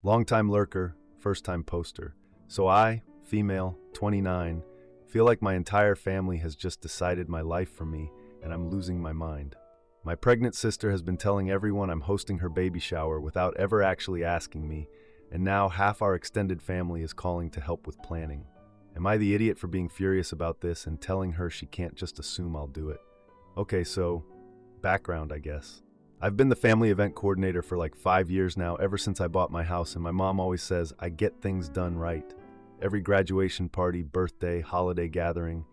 Longtime lurker, first-time poster. So I, female, 29, feel like my entire family has just decided my life for me, and I'm losing my mind. My pregnant sister has been telling everyone I'm hosting her baby shower without ever actually asking me, and now half our extended family is calling to help with planning. Am I the idiot for being furious about this and telling her she can't just assume I'll do it? Okay, so, background, I guess. I've been the family event coordinator for like 5 years now, ever since I bought my house, and my mom always says I get things done right. Every graduation party, birthday, holiday gathering,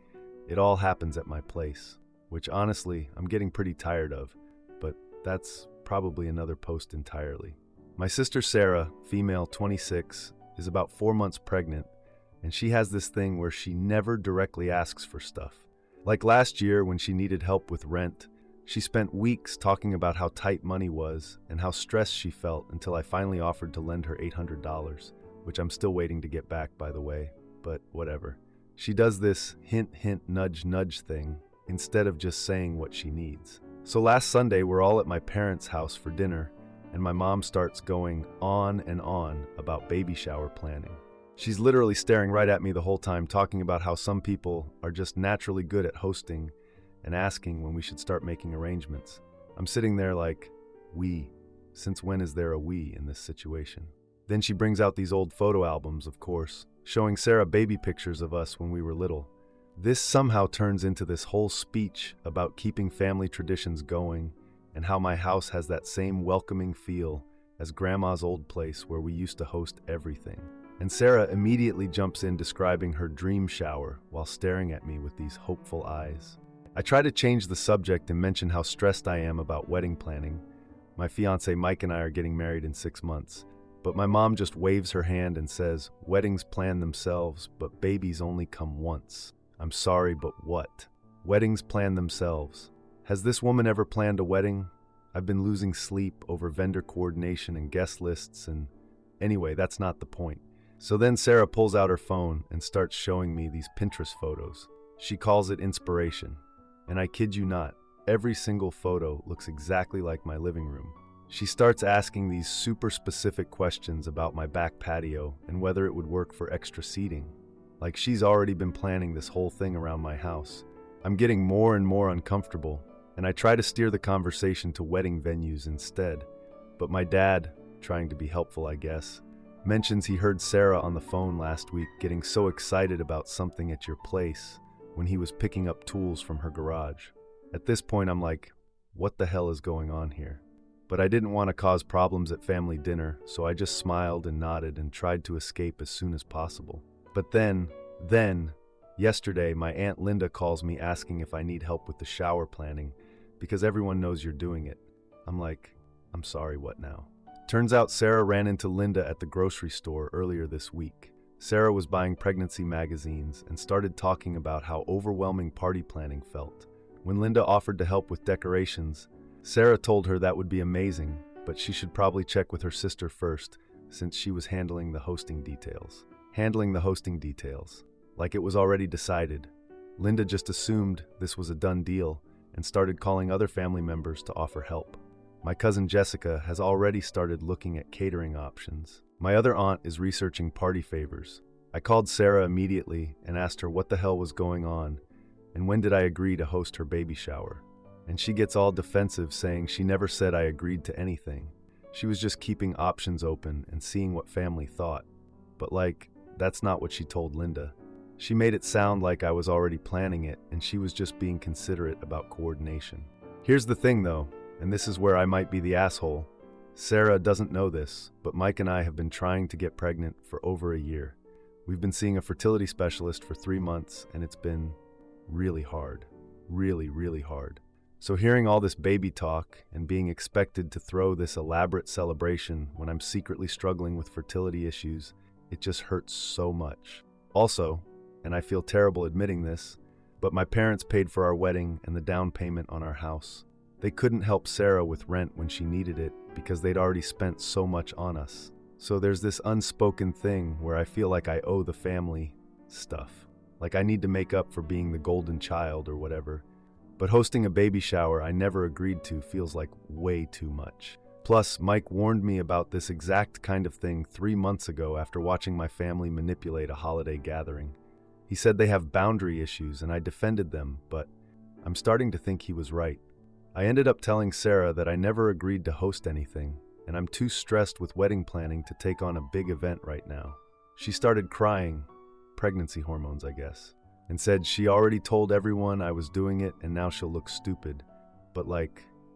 it all happens at my place, which honestly, I'm getting pretty tired of, but that's probably another post entirely. My sister Sarah, female, 26, is about 4 months pregnant, and she has this thing where she never directly asks for stuff. Like last year when she needed help with rent, she spent weeks talking about how tight money was and how stressed she felt until I finally offered to lend her $800, which I'm still waiting to get back, by the way, but whatever. She does this hint, hint, nudge, nudge thing instead of just saying what she needs. So last Sunday, we're all at my parents' house for dinner, and my mom starts going on and on about baby shower planning. She's literally staring right at me the whole time, talking about how some people are just naturally good at hosting and asking when we should start making arrangements. I'm sitting there like, we? Since when is there a we in this situation? Then she brings out these old photo albums, of course, showing Sarah baby pictures of us when we were little. This somehow turns into this whole speech about keeping family traditions going and how my house has that same welcoming feel as Grandma's old place where we used to host everything. And Sarah immediately jumps in describing her dream shower while staring at me with these hopeful eyes. I try to change the subject and mention how stressed I am about wedding planning. My fiancé Mike and I are getting married in 6 months, but my mom just waves her hand and says, weddings plan themselves, but babies only come once. I'm sorry, but what? Weddings plan themselves. Has this woman ever planned a wedding? I've been losing sleep over vendor coordination and guest lists, and anyway, that's not the point. So then Sarah pulls out her phone and starts showing me these Pinterest photos. She calls it inspiration. And I kid you not, every single photo looks exactly like my living room. She starts asking these super specific questions about my back patio and whether it would work for extra seating. Like she's already been planning this whole thing around my house. I'm getting more and more uncomfortable, and I try to steer the conversation to wedding venues instead. But my dad, trying to be helpful I guess, mentions he heard Sarah on the phone last week getting so excited about something at your place when he was picking up tools from her garage. At this point, I'm like, what the hell is going on here? But I didn't want to cause problems at family dinner, so I just smiled and nodded and tried to escape as soon as possible. But then, yesterday, my Aunt Linda calls me asking if I need help with the shower planning because everyone knows you're doing it. I'm like, I'm sorry, what now? Turns out Sarah ran into Linda at the grocery store earlier this week. Sarah was buying pregnancy magazines and started talking about how overwhelming party planning felt. When Linda offered to help with decorations, Sarah told her that would be amazing, but she should probably check with her sister first, since she was handling the hosting details. Like it was already decided. Linda just assumed this was a done deal and started calling other family members to offer help. My cousin Jessica has already started looking at catering options. My other aunt is researching party favors. I called Sarah immediately and asked her what the hell was going on and when did I agree to host her baby shower. And she gets all defensive, saying she never said I agreed to anything. She was just keeping options open and seeing what family thought. But that's not what she told Linda. She made it sound like I was already planning it and she was just being considerate about coordination. Here's the thing though, and this is where I might be the asshole. Sarah doesn't know this, but Mike and I have been trying to get pregnant for over a year. We've been seeing a fertility specialist for 3 months and it's been really hard. Really, really hard. So hearing all this baby talk and being expected to throw this elaborate celebration when I'm secretly struggling with fertility issues, it just hurts so much. Also, and I feel terrible admitting this, but my parents paid for our wedding and the down payment on our house. They couldn't help Sarah with rent when she needed it because they'd already spent so much on us. So there's this unspoken thing where I feel like I owe the family stuff. Like I need to make up for being the golden child or whatever. But hosting a baby shower I never agreed to feels like way too much. Plus, Mike warned me about this exact kind of thing 3 months ago after watching my family manipulate a holiday gathering. He said they have boundary issues and I defended them, but I'm starting to think he was right. I ended up telling Sarah that I never agreed to host anything, and I'm too stressed with wedding planning to take on a big event right now. She started crying, pregnancy hormones I guess, and said she already told everyone I was doing it and now she'll look stupid. But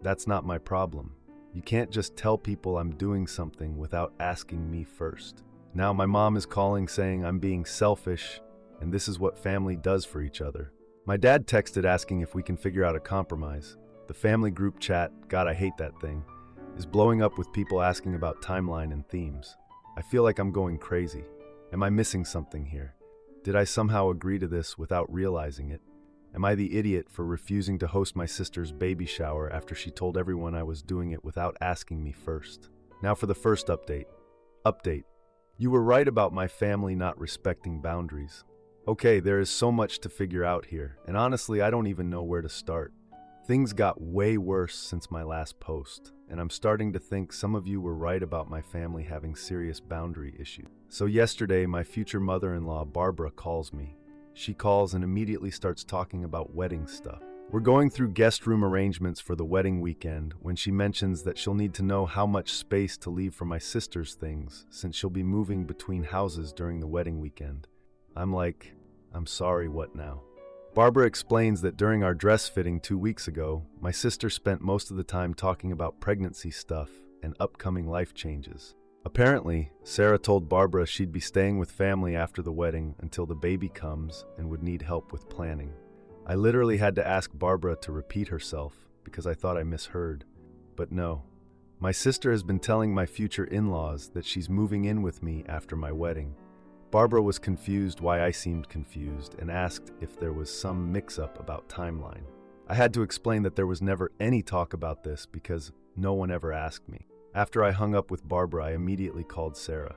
that's not my problem. You can't just tell people I'm doing something without asking me first. Now my mom is calling saying I'm being selfish, and this is what family does for each other. My dad texted asking if we can figure out a compromise. The family group chat, God I hate that thing, is blowing up with people asking about timeline and themes. I feel like I'm going crazy. Am I missing something here? Did I somehow agree to this without realizing it? Am I the idiot for refusing to host my sister's baby shower after she told everyone I was doing it without asking me first? Now for the first update. Update. You were right about my family not respecting boundaries. Okay, there is so much to figure out here, and honestly, I don't even know where to start. Things got way worse since my last post, and I'm starting to think some of you were right about my family having serious boundary issues. So yesterday, my future mother-in-law, Barbara, calls me. She calls and immediately starts talking about wedding stuff. We're going through guest room arrangements for the wedding weekend when she mentions that she'll need to know how much space to leave for my sister's things since she'll be moving between houses during the wedding weekend. I'm like, I'm sorry, what now? Barbara explains that during our dress fitting 2 weeks ago, my sister spent most of the time talking about pregnancy stuff and upcoming life changes. Apparently, Sarah told Barbara she'd be staying with family after the wedding until the baby comes and would need help with planning. I literally had to ask Barbara to repeat herself because I thought I misheard. But no, my sister has been telling my future in-laws that she's moving in with me after my wedding. Barbara was confused why I seemed confused and asked if there was some mix-up about timeline. I had to explain that there was never any talk about this because no one ever asked me. After I hung up with Barbara, I immediately called Sarah.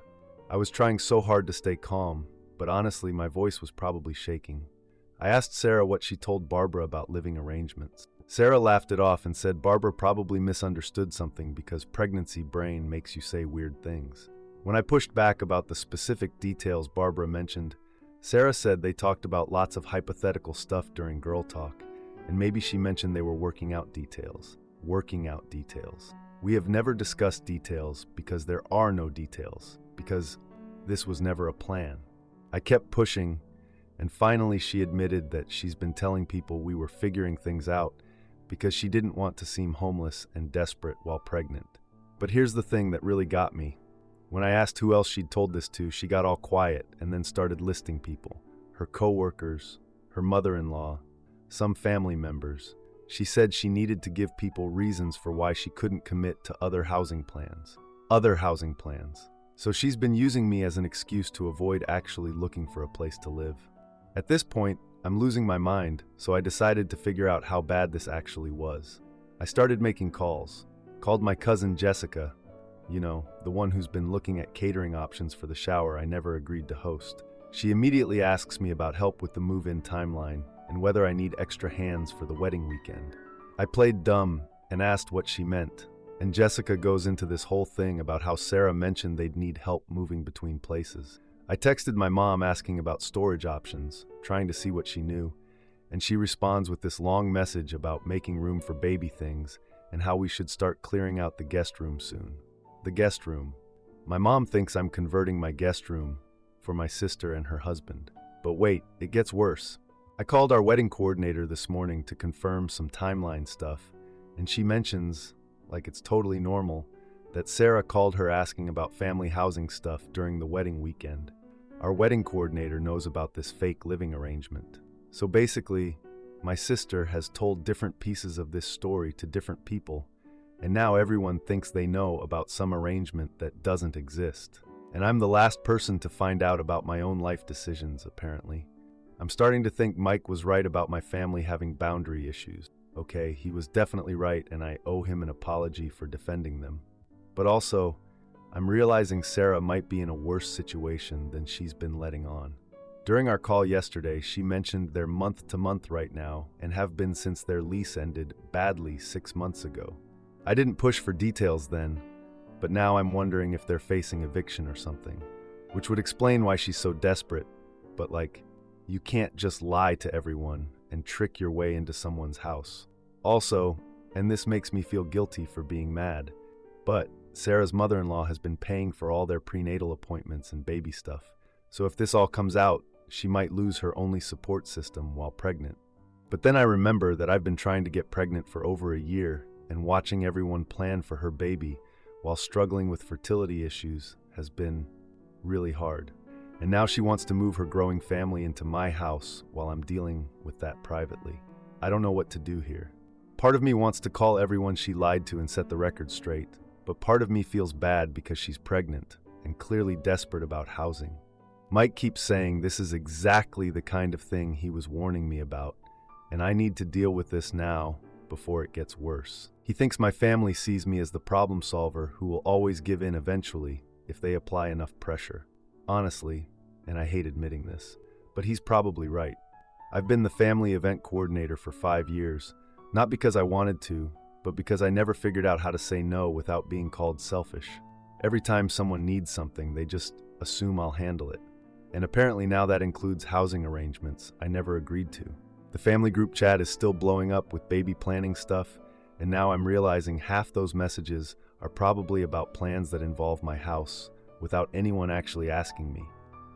I was trying so hard to stay calm, but honestly, my voice was probably shaking. I asked Sarah what she told Barbara about living arrangements. Sarah laughed it off and said Barbara probably misunderstood something because pregnancy brain makes you say weird things. When I pushed back about the specific details Barbara mentioned, Sarah said they talked about lots of hypothetical stuff during girl talk, and maybe she mentioned they were working out details. Working out details. We have never discussed details because there are no details, because this was never a plan. I kept pushing, and finally she admitted that she's been telling people we were figuring things out because she didn't want to seem homeless and desperate while pregnant. But here's the thing that really got me. When I asked who else she'd told this to, she got all quiet and then started listing people. Her co-workers, her mother-in-law, some family members. She said she needed to give people reasons for why she couldn't commit to other housing plans. Other housing plans. So she's been using me as an excuse to avoid actually looking for a place to live. At this point, I'm losing my mind, so I decided to figure out how bad this actually was. I started making calls. Called my cousin Jessica, the one who's been looking at catering options for the shower I never agreed to host. She immediately asks me about help with the move-in timeline and whether I need extra hands for the wedding weekend. I played dumb and asked what she meant, and Jessica goes into this whole thing about how Sarah mentioned they'd need help moving between places. I texted my mom asking about storage options, trying to see what she knew, and she responds with this long message about making room for baby things and how we should start clearing out the guest room soon. The guest room. My mom thinks I'm converting my guest room for my sister and her husband. But wait, it gets worse. I called our wedding coordinator this morning to confirm some timeline stuff, and she mentions, like it's totally normal, that Sarah called her asking about family housing stuff during the wedding weekend. Our wedding coordinator knows about this fake living arrangement. So basically, my sister has told different pieces of this story to different people, and now everyone thinks they know about some arrangement that doesn't exist. And I'm the last person to find out about my own life decisions, apparently. I'm starting to think Mike was right about my family having boundary issues. Okay, he was definitely right, and I owe him an apology for defending them. But also, I'm realizing Sarah might be in a worse situation than she's been letting on. During our call yesterday, she mentioned they're month to month right now and have been since their lease ended badly 6 months ago. I didn't push for details then, but now I'm wondering if they're facing eviction or something, which would explain why she's so desperate. But you can't just lie to everyone and trick your way into someone's house. Also, and this makes me feel guilty for being mad, but Sarah's mother-in-law has been paying for all their prenatal appointments and baby stuff. So if this all comes out, she might lose her only support system while pregnant. But then I remember that I've been trying to get pregnant for over a year, and watching everyone plan for her baby while struggling with fertility issues has been really hard. And now she wants to move her growing family into my house while I'm dealing with that privately. I don't know what to do here. Part of me wants to call everyone she lied to and set the record straight, but part of me feels bad because she's pregnant and clearly desperate about housing. Mike keeps saying this is exactly the kind of thing he was warning me about, and I need to deal with this now before it gets worse. He thinks my family sees me as the problem solver who will always give in eventually if they apply enough pressure. Honestly, and I hate admitting this, but he's probably right. I've been the family event coordinator for 5 years, not because I wanted to, but because I never figured out how to say no without being called selfish. Every time someone needs something, they just assume I'll handle it. And apparently now that includes housing arrangements I never agreed to. The family group chat is still blowing up with baby planning stuff, and now I'm realizing half those messages are probably about plans that involve my house, without anyone actually asking me.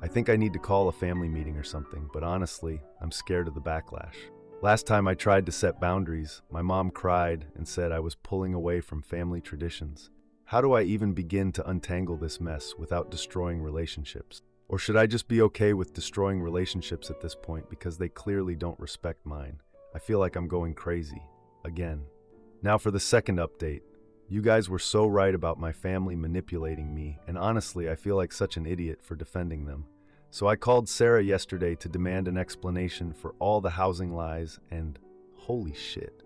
I think I need to call a family meeting or something, but honestly, I'm scared of the backlash. Last time I tried to set boundaries, my mom cried and said I was pulling away from family traditions. How do I even begin to untangle this mess without destroying relationships? Or should I just be okay with destroying relationships at this point because they clearly don't respect mine? I feel like I'm going crazy. Again. Now for the second update. You guys were so right about my family manipulating me, and honestly, I feel like such an idiot for defending them. So I called Sarah yesterday to demand an explanation for all the housing lies, and holy shit.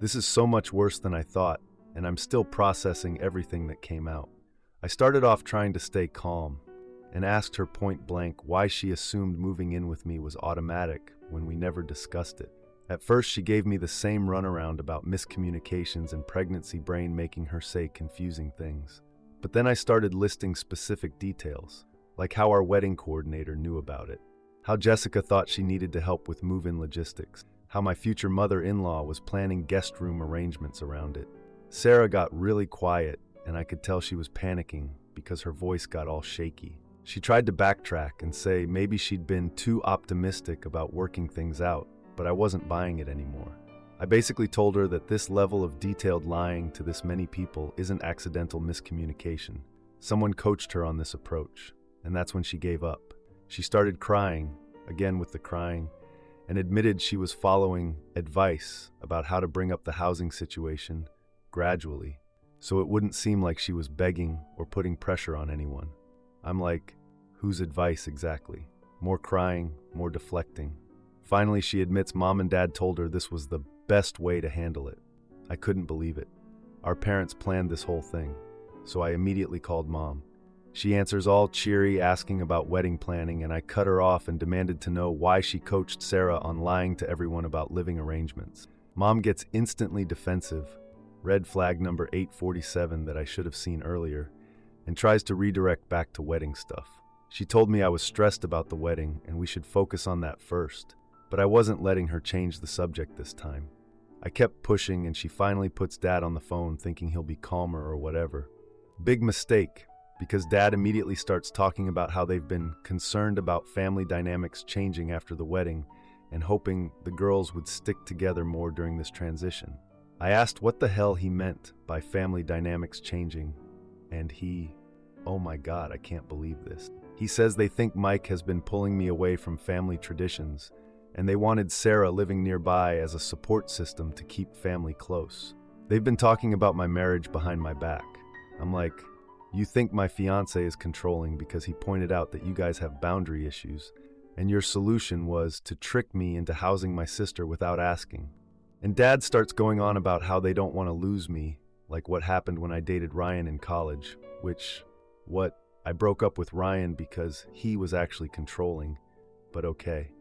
This is so much worse than I thought, and I'm still processing everything that came out. I started off trying to stay calm, and asked her point blank why she assumed moving in with me was automatic when we never discussed it. At first, she gave me the same runaround about miscommunications and pregnancy brain making her say confusing things. But then I started listing specific details, like how our wedding coordinator knew about it, how Jessica thought she needed to help with move-in logistics, how my future mother-in-law was planning guest room arrangements around it. Sarah got really quiet, and I could tell she was panicking because her voice got all shaky. She tried to backtrack and say maybe she'd been too optimistic about working things out, but I wasn't buying it anymore. I basically told her that this level of detailed lying to this many people isn't accidental miscommunication. Someone coached her on this approach, and that's when she gave up. She started crying, again with the crying, and admitted she was following advice about how to bring up the housing situation gradually, so it wouldn't seem like she was begging or putting pressure on anyone. I'm like, whose advice exactly? More crying, more deflecting. Finally, she admits Mom and Dad told her this was the best way to handle it. I couldn't believe it. Our parents planned this whole thing, so I immediately called Mom. She answers all cheery, asking about wedding planning, and I cut her off and demanded to know why she coached Sarah on lying to everyone about living arrangements. Mom gets instantly defensive, red flag number 847 that I should have seen earlier, and tries to redirect back to wedding stuff. She told me I was stressed about the wedding and we should focus on that first, but I wasn't letting her change the subject this time. I kept pushing and she finally puts Dad on the phone thinking he'll be calmer or whatever. Big mistake, because Dad immediately starts talking about how they've been concerned about family dynamics changing after the wedding and hoping the girls would stick together more during this transition. I asked what the hell he meant by family dynamics changing, and oh my God, I can't believe this. He says they think Mike has been pulling me away from family traditions, and they wanted Sarah living nearby as a support system to keep family close. They've been talking about my marriage behind my back. I'm like, you think my fiancé is controlling because he pointed out that you guys have boundary issues, and your solution was to trick me into housing my sister without asking. And Dad starts going on about how they don't want to lose me, like what happened when I dated Ryan in college, I broke up with Ryan because he was actually controlling, but okay.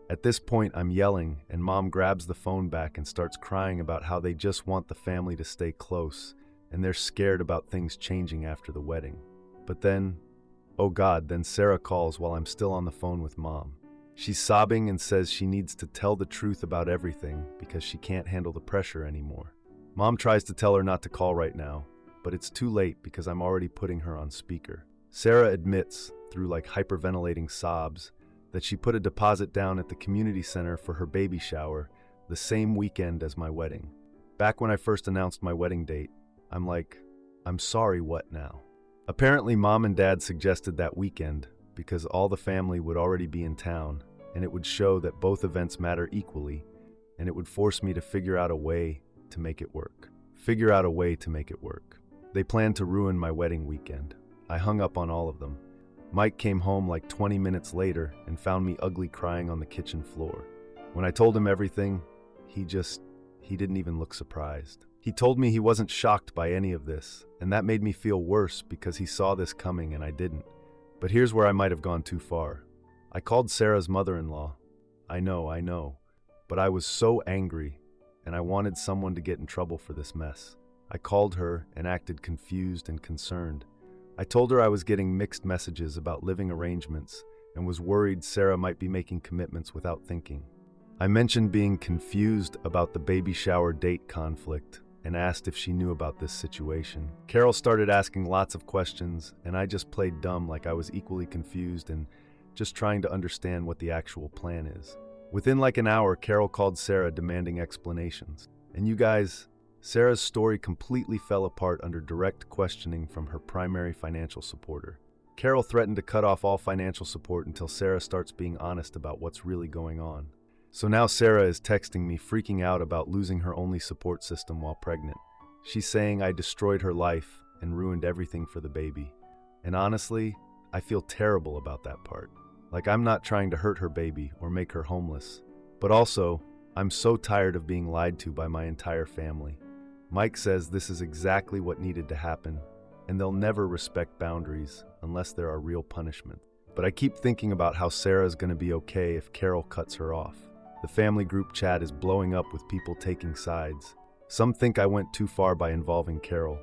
At this point, I'm yelling, and Mom grabs the phone back and starts crying about how they just want the family to stay close, and they're scared about things changing after the wedding. But then, oh God, then Sarah calls while I'm still on the phone with Mom. She's sobbing and says she needs to tell the truth about everything because she can't handle the pressure anymore. Mom tries to tell her not to call right now, but it's too late because I'm already putting her on speaker. Sarah admits, through like hyperventilating sobs, that she put a deposit down at the community center for her baby shower the same weekend as my wedding. Back when I first announced my wedding date, I'm like, I'm sorry, what now? Apparently, Mom and Dad suggested that weekend because all the family would already be in town, and it would show that both events matter equally, and it would force me to figure out a way to make it work. They planned to ruin my wedding weekend. I hung up on all of them. Mike came home like 20 minutes later and found me ugly crying on the kitchen floor. When I told him everything, he didn't even look surprised. He told me he wasn't shocked by any of this, and that made me feel worse because he saw this coming and I didn't. But here's where I might have gone too far. I called Sarah's mother-in-law. I know, but I was so angry, and I wanted someone to get in trouble for this mess. I called her and acted confused and concerned. I told her I was getting mixed messages about living arrangements and was worried Sarah might be making commitments without thinking. I mentioned being confused about the baby shower date conflict and asked if she knew about this situation. Carol started asking lots of questions, and I just played dumb like I was equally confused and just trying to understand what the actual plan is. Within like an hour, Carol called Sarah demanding explanations. And you guys, Sarah's story completely fell apart under direct questioning from her primary financial supporter. Carol threatened to cut off all financial support until Sarah starts being honest about what's really going on. So now Sarah is texting me freaking out about losing her only support system while pregnant. She's saying I destroyed her life and ruined everything for the baby. And honestly, I feel terrible about that part. Like I'm not trying to hurt her baby or make her homeless. But also, I'm so tired of being lied to by my entire family. Mike says this is exactly what needed to happen, and they'll never respect boundaries unless there are real punishment. But I keep thinking about how Sarah is going to be okay if Carol cuts her off. The family group chat is blowing up with people taking sides. Some think I went too far by involving Carol.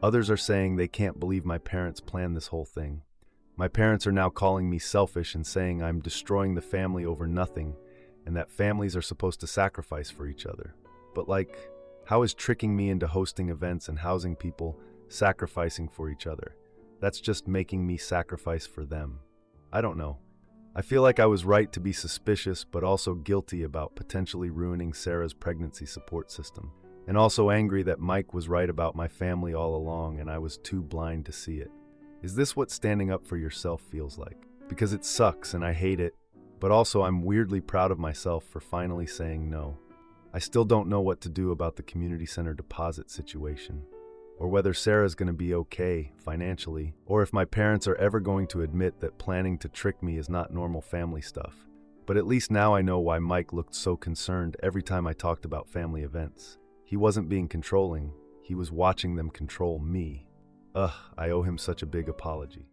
Others are saying they can't believe my parents planned this whole thing. My parents are now calling me selfish and saying I'm destroying the family over nothing and that families are supposed to sacrifice for each other. But how is tricking me into hosting events and housing people sacrificing for each other? That's just making me sacrifice for them. I don't know. I feel like I was right to be suspicious, but also guilty about potentially ruining Sarah's pregnancy support system. And also angry that Mike was right about my family all along and I was too blind to see it. Is this what standing up for yourself feels like? Because it sucks and I hate it, but also I'm weirdly proud of myself for finally saying no. I still don't know what to do about the community center deposit situation, or whether Sarah's going to be okay financially, or if my parents are ever going to admit that planning to trick me is not normal family stuff. But at least now I know why Mike looked so concerned every time I talked about family events. He wasn't being controlling, he was watching them control me. I owe him such a big apology.